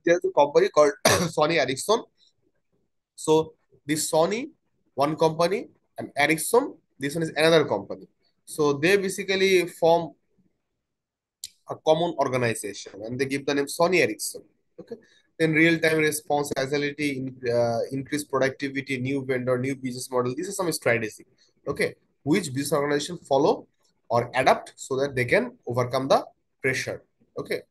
There's a company called Sony Ericsson. So this Sony, one company, and Ericsson, this one is another company. So they basically form a common organization and they give the name Sony Ericsson. Okay. Then real-time response, agility, increased productivity, new vendor, new business model. This is some strategy. Okay. Which business organization follow or adapt so that they can overcome the pressure. Okay.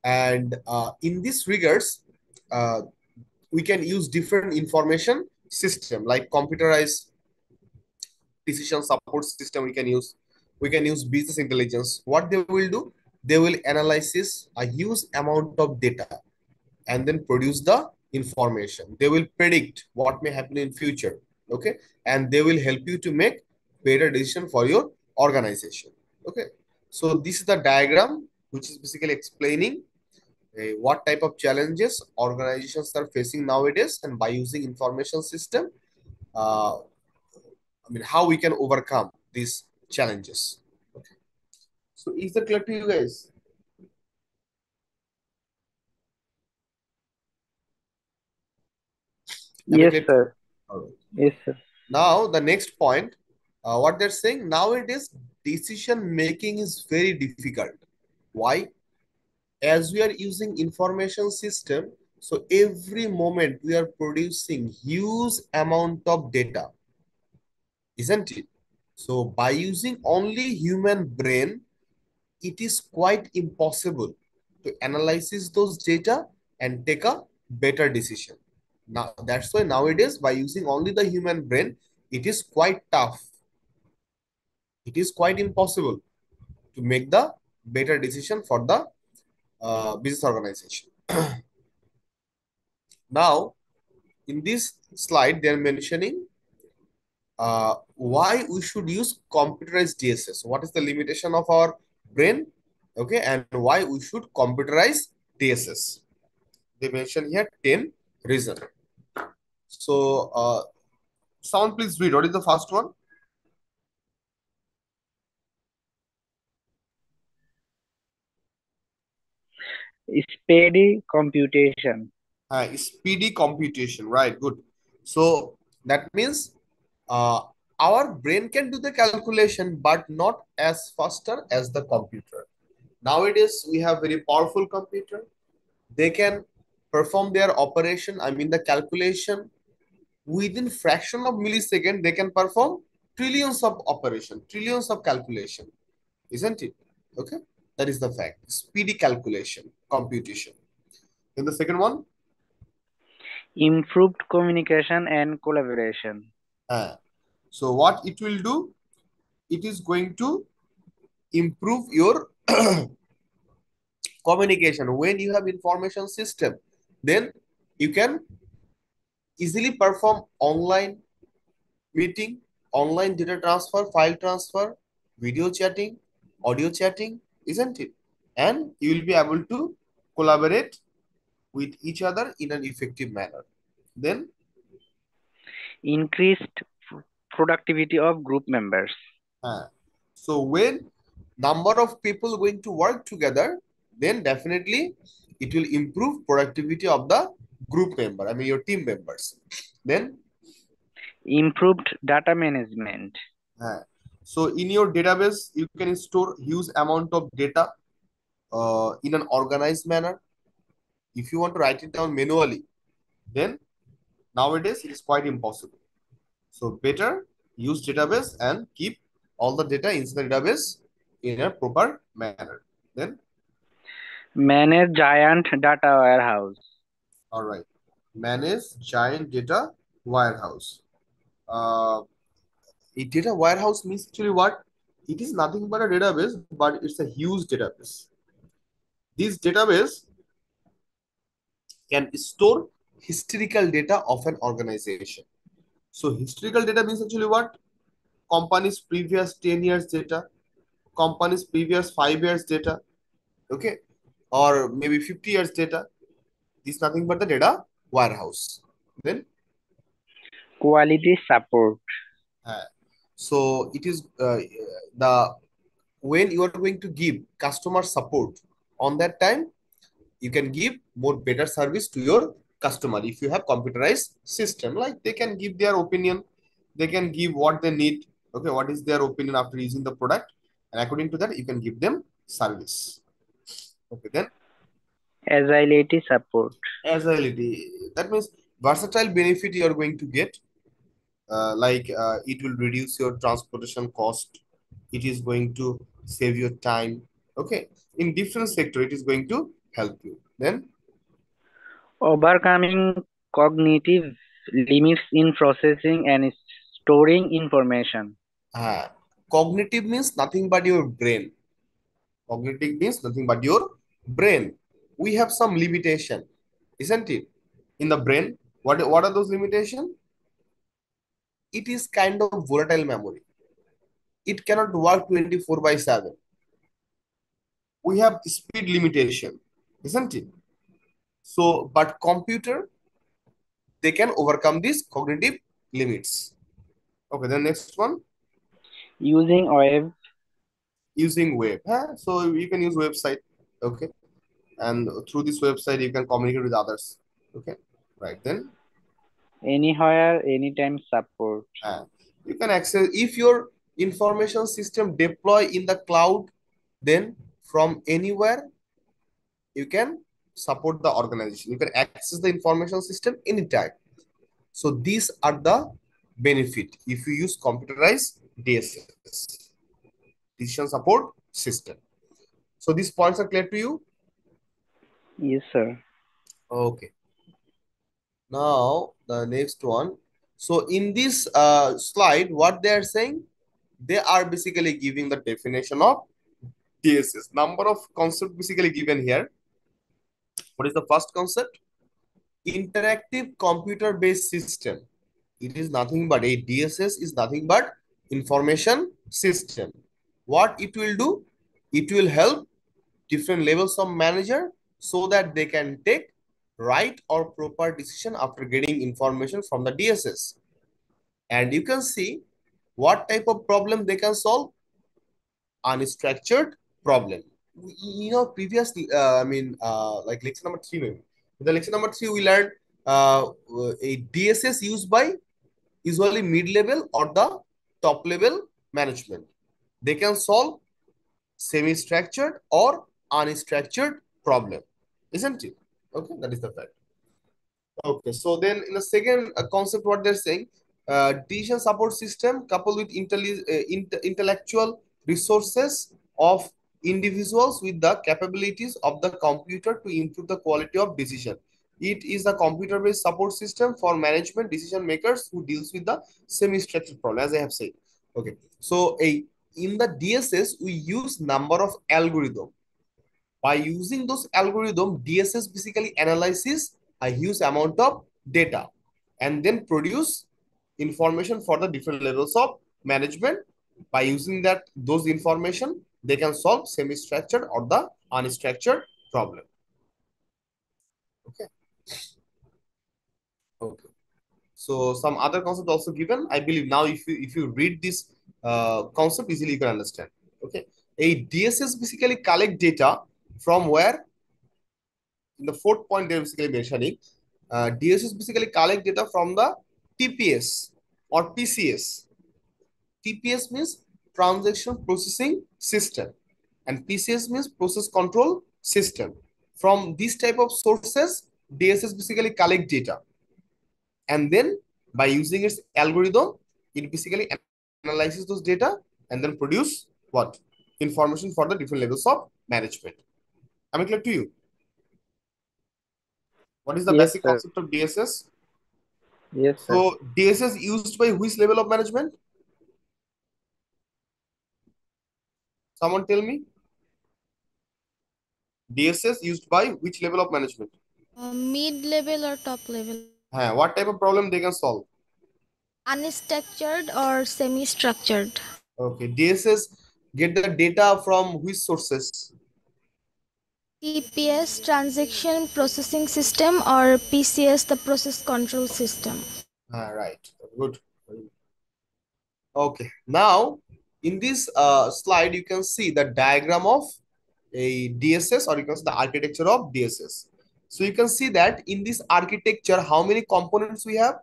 And in this regards, uh, we can use different information system like computerized decision support system. We can use business intelligence. What they will do, they will analyze a huge amount of data and then produce the information. They will predict what may happen in future. Okay. And they will help you to make better decision for your organization. Okay. So this is the diagram which is basically explaining what type of challenges organizations are facing nowadays, and by using information system, uh, how we can overcome these challenges. Okay. So is that clear to you guys? Am I Yes, clear? sir. All right. Yes, sir. Now the next point, what they're saying nowadays, decision making is very difficult. Why? As we are using information system, so every moment we are producing huge amount of data, isn't it? So by using only human brain, it is quite impossible to analyze those data and take a better decision. Now that's why nowadays by using only the human brain, it is quite tough. It is quite impossible to make the better decision for the business organization. Now in this slide, they are mentioning why we should use computerized DSS. What is the limitation of our brain? Okay, and why we should computerize DSS. They mention here 10 reasons. So, someone please read. What is the first one? Speedy computation. Speedy computation. Right, good. So, that means uh, our brain can do the calculation, but not as faster as the computer. Nowadays, we have very powerful computer. They can perform their operation, the calculation, within fraction of millisecond. They can perform trillions of operation, trillions of calculation, isn't it? Okay, that is the fact. Speedy calculation, computation. Then the second one, Improved communication and collaboration. uh, so what it will do, it is going to improve your communication. When you have information system, then you can easily perform online meeting, online data transfer, file transfer, video chatting, audio chatting, isn't it? And you will be able to collaborate with each other in an effective manner. Then, Increased productivity of group members. uh, so when number of people going to work together, then definitely it will improve productivity of the group member. Your team members. Then, Improved data management. uh, so in your database, you can store huge amount of data in an organized manner. If you want to write it down manually, then nowadays it is quite impossible. So better use database and keep all the data inside the database in a proper manner. Then, Manage giant data warehouse. all right, manage giant data warehouse. Uh, a data warehouse means actually what? It is nothing but a database, but it's a huge database. This database can store historical data of an organization. So historical data means actually what? Company's previous 10 years data, company's previous 5 years data, okay, or maybe 50 years data. This is nothing but the data warehouse. Then, Quality support. uh, so it is the when you are going to give customer support on that time, you can give more better service to your customer if you have computerized system. Like they can give their opinion, they can give what they need. Okay, what is their opinion after using the product, and according to that you can give them service. Okay, then Agility support. agility, that means versatile benefit you are going to get. It will reduce your transportation cost, it is going to save your time. Okay, in different sector it is going to help you. Then Overcoming cognitive limits in processing and storing information. cognitive means nothing but your brain. Cognitive means nothing but your brain. We have some limitation, isn't it? In the brain, what are those limitations? It is kind of volatile memory. It cannot work 24 by 7. We have speed limitation, isn't it? So, but computer, they can overcome these cognitive limits. Okay, the next one, Using web, using web. So you can use website. Okay, and through this website you can communicate with others. Okay, right then. anywhere, anytime support. uh, you can access if your information system deploy in the cloud, then from anywhere you can support the organization, you can access the information system anytime. So these are the benefit if you use computerized DSS, decision support system. So these points are clear to you? Yes, sir. Okay, now the next one. So in this slide what they are saying, they are basically giving the definition of DSS. Number of concept basically given here. What is the first concept? Interactive computer based system. It is nothing but a DSS is nothing but information system. What it will do? It will help different levels of manager so that they can take right or proper decision after getting information from the DSS. And you can see what type of problem they can solve. Unstructured problem. Previously, like lecture number 3, maybe. In the lecture number 3, we learned a DSS used by usually mid-level or the top-level management. They can solve semi-structured or unstructured problem, isn't it? Okay, that is the fact. Okay, so then in the second concept, what they're saying, decision support system coupled with intellectual resources of individuals with the capabilities of the computer to improve the quality of decision. It is a computer-based support system for management decision makers who deals with the semi-structured problem, as I have said. Okay, so in the DSS we use number of algorithm. By using those algorithm, DSS basically analyzes a huge amount of data and then produce information for the different levels of management. By using those information, they can solve semi-structured or the unstructured problem. Okay. Okay. So some other concept also given. I believe now if you read this concept easily, you can understand. Okay. A DSS basically collect data from where, in the fourth point they're basically mentioning, DSS basically collect data from the TPS or PCS. TPS means transaction processing system and PCS means process control system. From these type of sources, DSS basically collect data, and then by using its algorithm, it basically analyzes those data and then produce what? Information for the different levels of management. Am I clear to you? What is the Yes, basic sir. concept of DSS? Yes, sir. So DSS used by which level of management? Someone tell me. DSS used by which level of management? Mid level or top level? What type of problem they can solve? Unstructured or semi structured? Okay, DSS get the data from which sources? TPS transaction processing system or PCS the process control system. Right. Good. Okay. Now, in this slide, you can see the diagram of a DSS, or you can say the architecture of DSS. So you can see that in this architecture, how many components we have?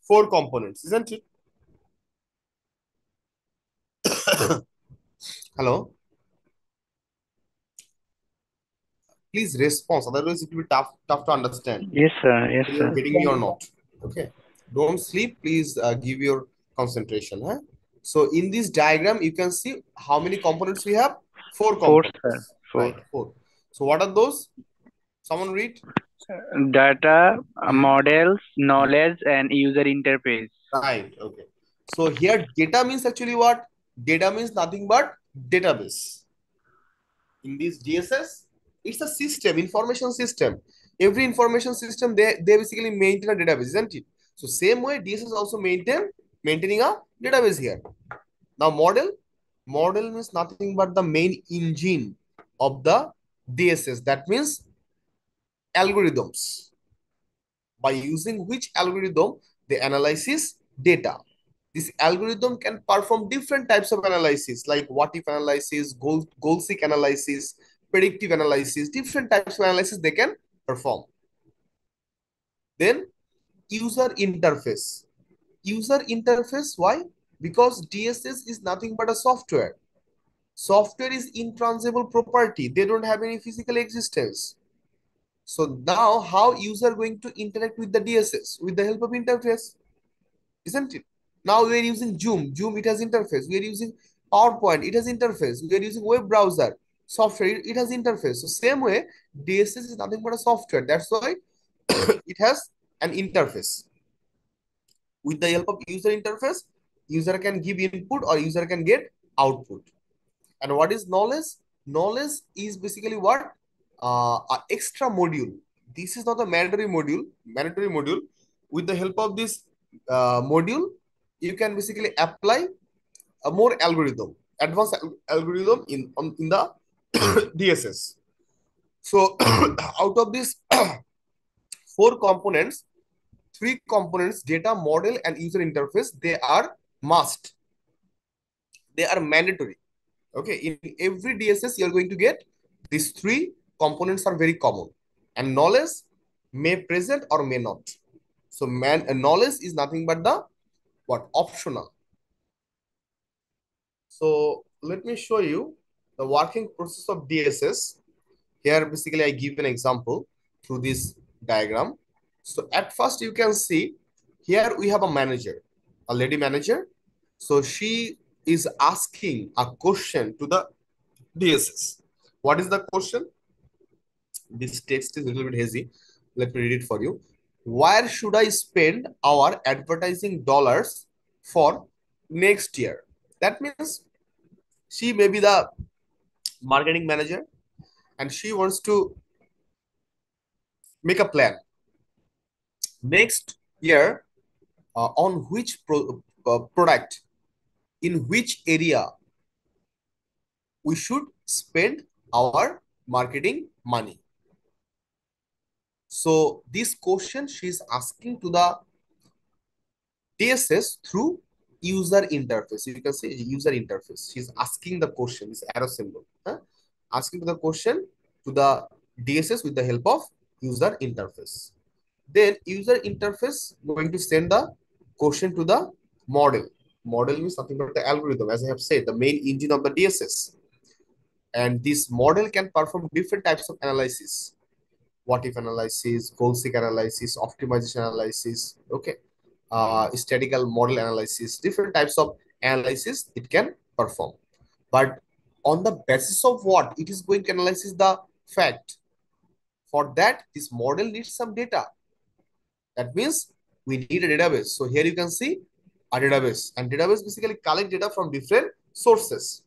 4 components, isn't it? Hello, please respond. Otherwise, it will be tough to understand Yes, sir. Yes, whether you're sir. getting me or not. Okay, don't sleep. Please give your concentration. Huh? So in this diagram, you can see how many components we have. Four Four, sir. components, Four. right? Four. So what are those? Someone read. Data, Hmm. models, knowledge, and user interface. Right. Okay. So here data means actually what? Data means nothing but database. In this DSS, it's a system, information system. Every information system, they basically maintain a database, isn't it? So same way DSS also maintaining a database here. Now model means nothing but the main engine of the DSS. That means algorithms, by using which algorithm they analyzes data. This algorithm can perform different types of analysis, like what if analysis, goal seek analysis, predictive analysis, different types of analysis they can perform. Then user interface. User interface, why? Because DSS is nothing but a software. Software is intangible property. They don't have any physical existence. So now how user going to interact with the DSS? With the help of interface, isn't it? Now we are using Zoom, it has interface. We are using PowerPoint, it has interface. We are using web browser software, it has interface. So same way, DSS is nothing but a software. That's why it has an interface. With the help of user interface, user can give input or user can get output. And what is knowledge? Knowledge is basically what? An extra module. This is not a mandatory module. Mandatory module. With the help of this module, you can basically apply a more algorithm, advanced algorithm in the DSS. So out of these 4 components, 3 components, data, model, and user interface, they are must. They are mandatory. Okay, in every DSS, you're going to get these 3 components are very common. And knowledge may present or may not. So knowledge is nothing but the what? Optional. So let me show you the working process of DSS. Here, basically, I give an example through this diagram. So at first, you can see here we have a manager, a lady manager. So she is asking a question to the DSS. What is the question? This text is a little bit hazy. Let me read it for you. Where should I spend our advertising dollars for next year? That means she may be the marketing manager and she wants to make a plan. Next year, on which product, in which area we should spend our marketing money. So this question she is asking to the DSS through user interface. You can say user interface. She's asking the question, this arrow symbol. Huh? Asking the question to the DSS with the help of user interface. Then user interface going to send the question to the model. Model means something about the algorithm, as I have said, the main engine of the DSS. And this model can perform different types of analysis. What if analysis, goal seek analysis, optimization analysis, okay, statistical model analysis, different types of analysis it can perform. But on the basis of what it is going to analyze the fact. For that, this model needs some data. That means we need a database. So here you can see a database, and database basically collect data from different sources.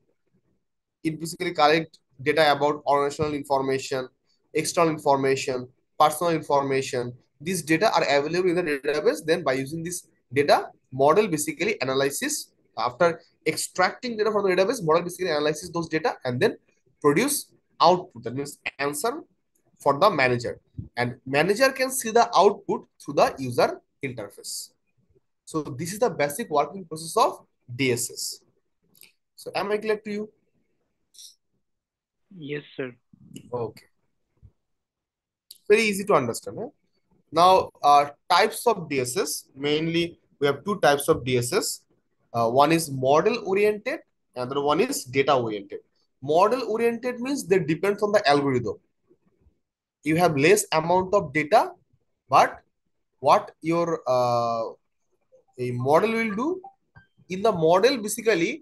It basically collect data about organizational information, external information, personal information. These data are available in the database. Then by using this data, model basically analyzes. After extracting data from the database, model basically analyzes those data and then produce output. That means answer for the manager. And manager can see the output through the user interface. So this is the basic working process of DSS. So am I clear to you? Yes, sir. Okay, very easy to understand. Eh? Now, types of DSS, mainly we have two types of DSS. One is model oriented, another one is data oriented. Model oriented means they depends on the algorithm. You have less amount of data, but what your a model will do in the model basically,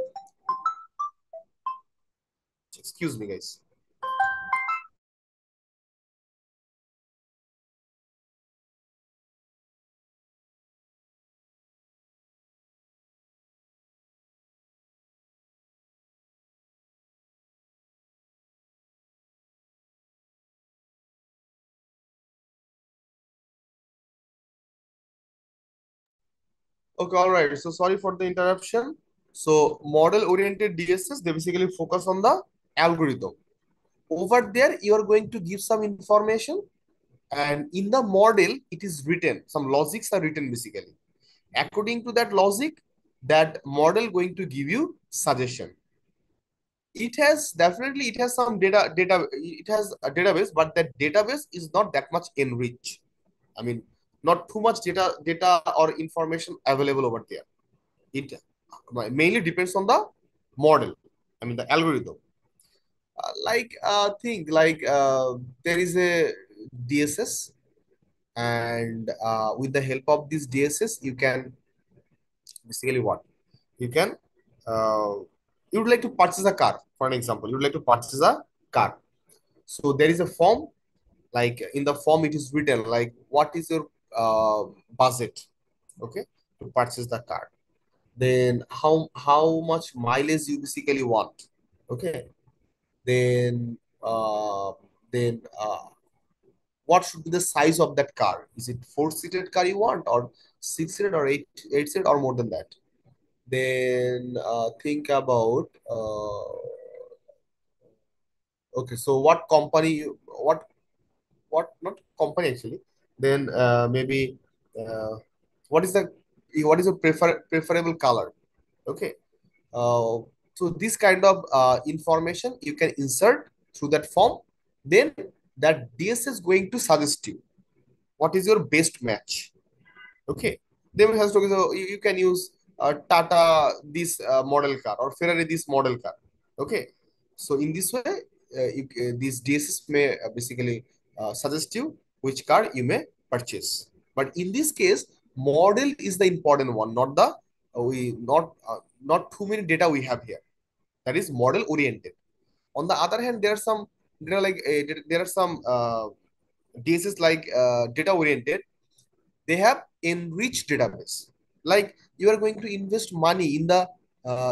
excuse me guys. Okay, all right. So sorry for the interruption. So model oriented DSS, they basically focus on the algorithm. Over there, you are going to give some information, and in the model, it is written. Some logics are written basically. According to that logic, that model going to give you suggestion. It has definitely it has some data. It has a database, but that database is not that much enriched. I mean, not too much data or information available over there. It mainly depends on the model. I mean, the algorithm. Think like there is a DSS, and with the help of this DSS, you can basically what you can uh, you would like to purchase a car. For an example, you would like to purchase a car. So there is a form. Like in the form, it is written like what is your budget, okay, to purchase the car. Then how much mileage you basically want, okay. Then what should be the size of that car? Is it four-seated car you want, or six-seated, or eight-seated, or more than that? Then think about okay, so what company what not company actually. Then maybe uh, what is the what is your preferable color, okay. uh, so this kind of information you can insert through that form. Then that DS is going to suggest you what is your best match, okay. They will have to, so you can use Tata this model car, or Ferrari this model car, okay. So in this way, these DSS may basically suggest you which car you may purchase. But in this case, model is the important one, not the we not too many data we have here. That is model oriented. On the other hand, there are there are some DSS like data oriented. They have enriched database. Like you are going to invest money in the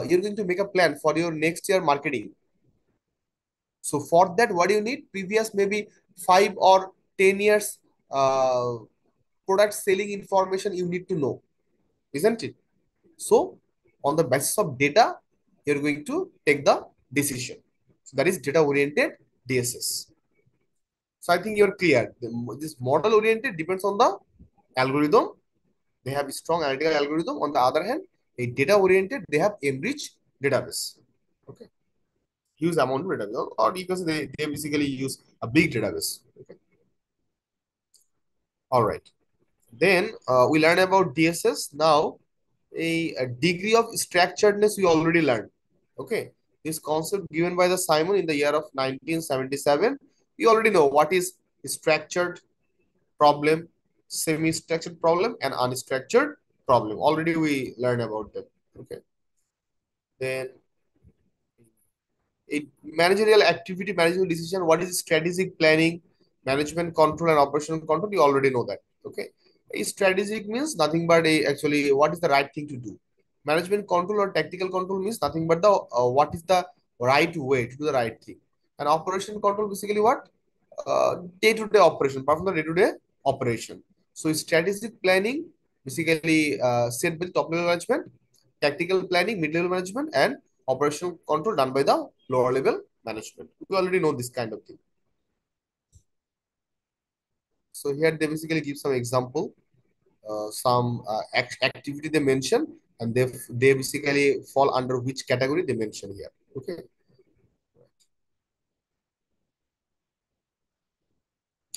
you're going to make a plan for your next year marketing. So for that, what do you need? Previous maybe 5 or 10 years uh, product selling information you need to know, isn't it? So on the basis of data, you're going to take the decision. So that is data oriented DSS. So I think you're clear. This model oriented depends on the algorithm. They have a strong analytical algorithm. On the other hand, a data oriented, they have enriched database. Okay. Huge amount of database. Or because they basically use a big database. Okay. All right. Then we learn about DSS. Now, a degree of structuredness we already learned. Okay. This concept given by the Simon in the year of 1977. We already know what is structured problem, semi-structured problem, and unstructured problem. Already we learned about them. Okay. Then a managerial activity, managerial decision. What is strategic planning, management control, and operational control? You already know that. Okay. A strategic means nothing but a actually what is the right thing to do. Management control or tactical control means nothing but the what is the right way to do the right thing. And operation control basically what day-to-day operation, apart from the day-to-day operation. So strategic planning basically set with top level management, tactical planning, mid level management, and operational control done by the lower level management. We already know this kind of thing. So here they basically give some example, some activity they mention. and they basically fall under which category they mention here. Okay,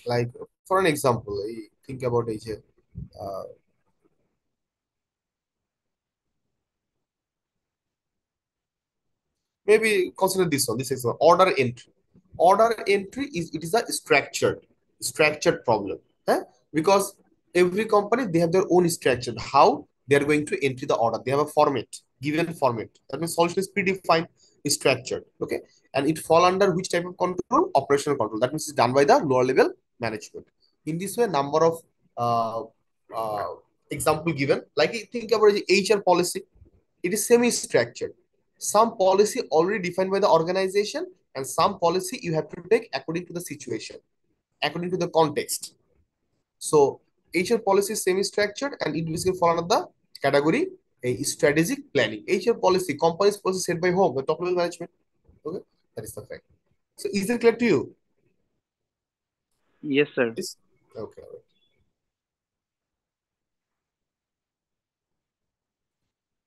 like for an example, think about it. Uh, Maybe consider this one. This is an order entry. Order entry is it is a structured problem. Huh? Because every company they have their own structure. How they are going to enter the order. They have a format, given format. That means solution is predefined, is structured. Okay. And it fall under which type of control? Operational control. That means it's done by the lower level management. In this way, number of uh, uh, example given, like think about the HR policy, it is semi-structured. Some policy already defined by the organization, and some policy you have to take according to the situation, according to the context. So HR policy is semi-structured, and it basically fall under the category a strategic planning. HR policy, company's policy set by whom? The top level management. Okay, that is the fact. So is it clear to you? Yes, sir. Yes. Okay.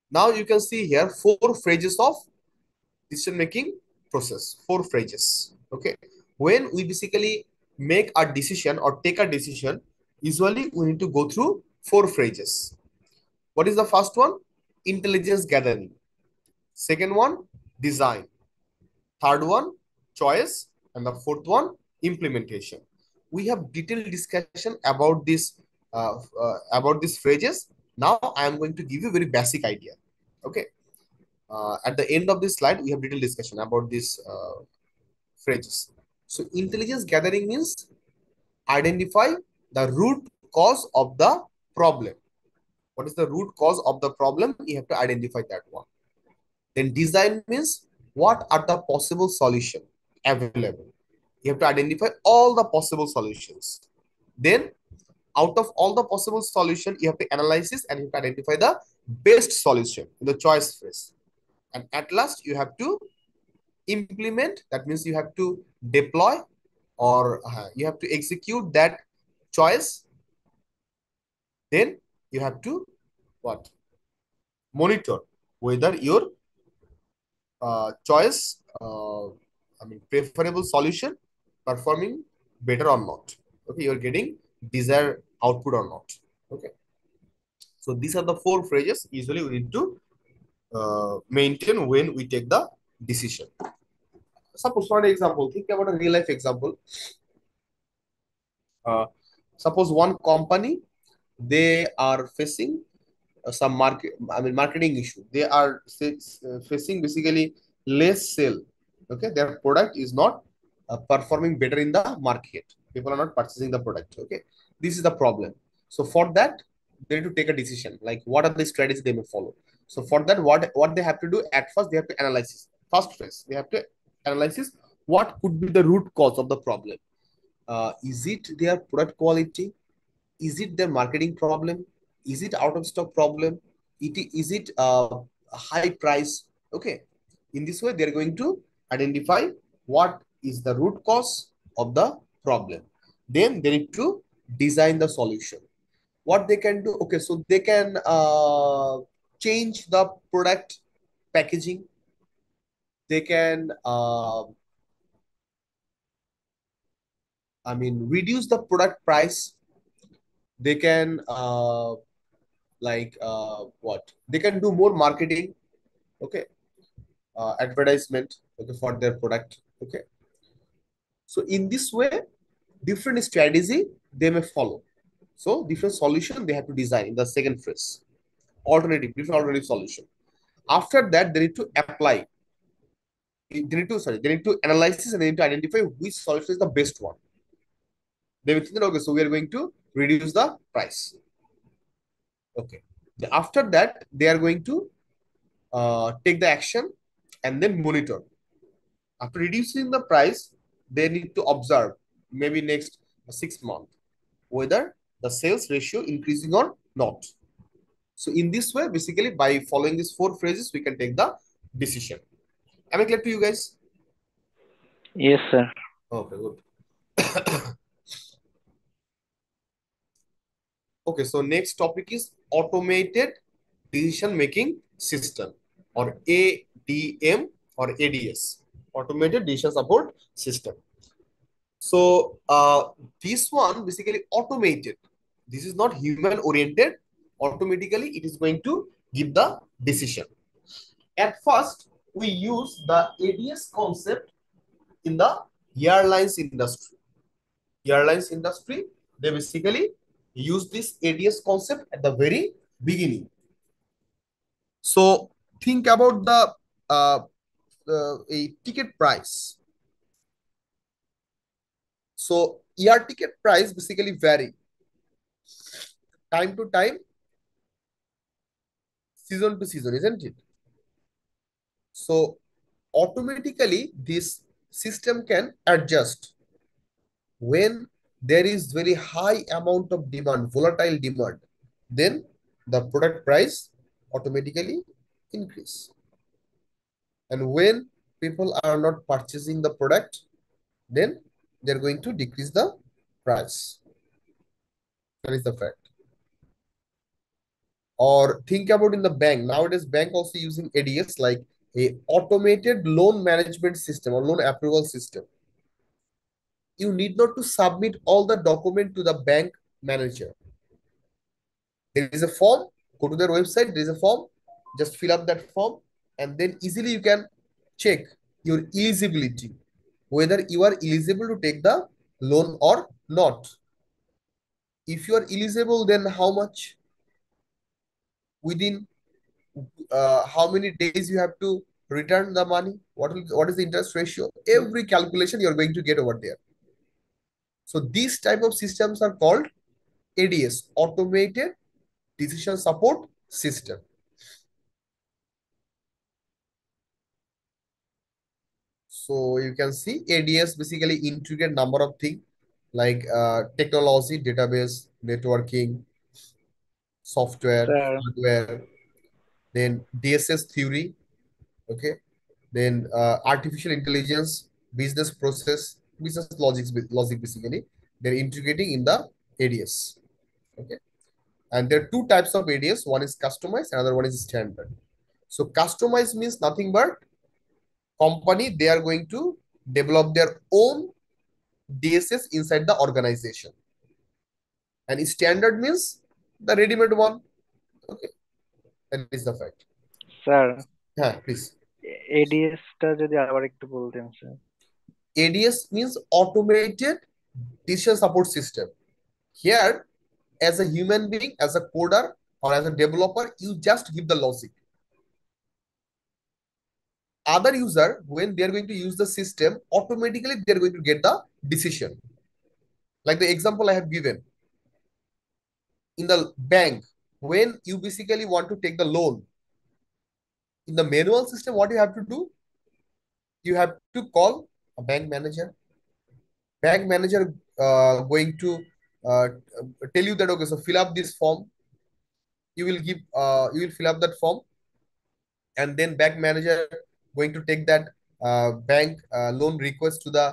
Now you can see here four phrases of decision making process. Four phrases. Okay, when we basically make a decision or take a decision, usually we need to go through four phrases. What is the first one? Intelligence gathering. Second one, design. Third one, choice. And the fourth one, implementation. We have detailed discussion about these phrases. Now I am going to give you a very basic idea. Okay, at the end of this slide we have detailed discussion about these phrases. So intelligence gathering means identify the root cause of the problem. What is the root cause of the problem? You have to identify that one. Then design means what are the possible solution available. You have to identify all the possible solutions. Then out of all the possible solution, you have to analyze this and you have to identify the best solution in the choice phase. And at last, you have to implement. That means you have to deploy or you have to execute that choice. Then you have to what? Monitor whether your choice, preferable solution performing better or not. Okay, you're getting desired output or not. Okay, so these are the four phrases usually we need to maintain when we take the decision. Suppose, for an example, think about a real life example. Uh, Suppose one company they are facing some marketing issue. They are facing basically less sale. Okay, their product is not performing better in the market. People are not purchasing the product. Okay, this is the problem. So for that, they need to take a decision. Like what are the strategies they may follow. So for that, what they have to do at first, they have to analyze. First phase, they have to analyze what could be the root cause of the problem. Is it their product quality? Is it their marketing problem? Is it out of stock problem? Is it a high price? Okay. In this way, they're going to identify what is the root cause of the problem. Then they need to design the solution. What they can do? Okay, so they can change the product packaging. They can, reduce the product price. They can what they can do more marketing. Okay, advertisement, okay, for their product. Okay, so in this way different strategy they may follow. So different solution they have to design in the second phase. Different alternative solution. After that they need to apply. They need to analyze this and they need to identify which solution is the best one. They will think that, okay, so we are going to reduce the price. Okay, after that they are going to take the action and then monitor. After reducing the price, they need to observe maybe next 6 months whether the sales ratio increasing or not. So in this way, basically by following these four phrases, we can take the decision. Am I clear to you guys? Yes, sir. Okay, good. Okay, so next topic is automated. decision making system, or ADM or ADS, automated decision support system. So this one basically automated. This is not human oriented. Automatically, it is going to give the decision. At first, we use the ADS concept in the airlines industry. Airlines industry, they basically use this ADS concept at the very beginning. So think about uh, a ticket price. So air ticket price basically vary time to time, season to season, isn't it? So automatically this system can adjust when there is very high amount of demand, volatile demand, then the product price automatically increase. And when people are not purchasing the product, then they're going to decrease the price. That is the fact. Or think about in the bank. Nowadays, bank also using ADS, like a automated loan management system or loan approval system. You need not to submit all the document to the bank manager. There is a form, go to their website, there is a form, just fill up that form, and then easily you can check your eligibility, whether you are eligible to take the loan or not. If you are eligible, then how much, within how many days you have to return the money, what is the interest ratio, every calculation you're going to get over there. So these type of systems are called ADS, automated decision support system. So you can see ADS basically integrate number of things like technology, database, networking, software, Sir, hardware, then DSS theory, okay, then artificial intelligence, business process, business logic basically. They're integrating in the ADS, okay. And there are two types of ADS. One is customized, another one is standard. So customized means nothing but company, they are going to develop their own DSS inside the organization. And standard means the ready-made one. Okay, that is the fact. Sir Yeah, please. এডিএসটা যদি আবার একটু বলতেন sir. ADS means automated decision support system. Here, as a human being, as a coder or as a developer, you just give the logic. Other user, when they are going to use the system, automatically they are going to get the decision. Like the example I have given in the bank, when you basically want to take the loan, in the manual system, what you have to do, you have to call a bank manager. Bank manager going to uh, tell you that, okay, so fill up this form. You will fill up that form, and then bank manager going to take that bank loan request to the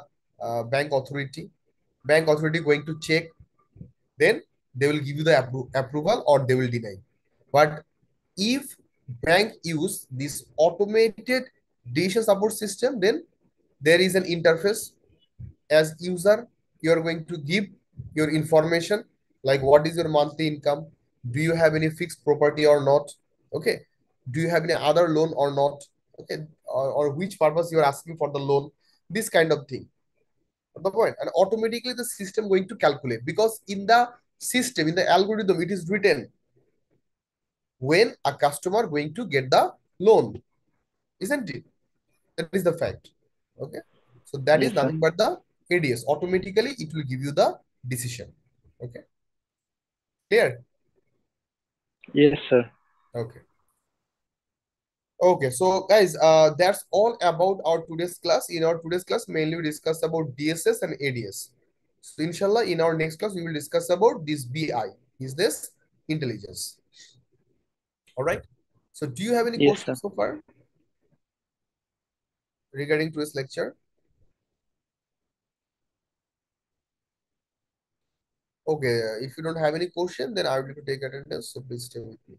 bank authority. Bank authority going to check, then they will give you the approval or they will deny. But if bank use this automated decision support system, then there is an interface. As user, you are going to give your information, like what is your monthly income, do you have any fixed property or not, okay, do you have any other loan or not, okay, or which purpose you are asking for the loan, this kind of thing. The point, and automatically the system going to calculate, because in the system, in the algorithm, it is written when a customer going to get the loan, isn't it? That is the fact. Okay. So that is yes sir. nothing but the ADS. Automatically, it will give you the decision. Okay. Clear? Yes sir. Okay. Okay. So guys, that's all about our today's class. In our today's class, mainly we discuss about DSS and ADS. So inshallah, in our next class, we will discuss about this BI, business intelligence. All right. So do you have any yes sir. questions so far regarding today's lecture? Okay. If you don't have any question, then I will take attendance. So please stay with me.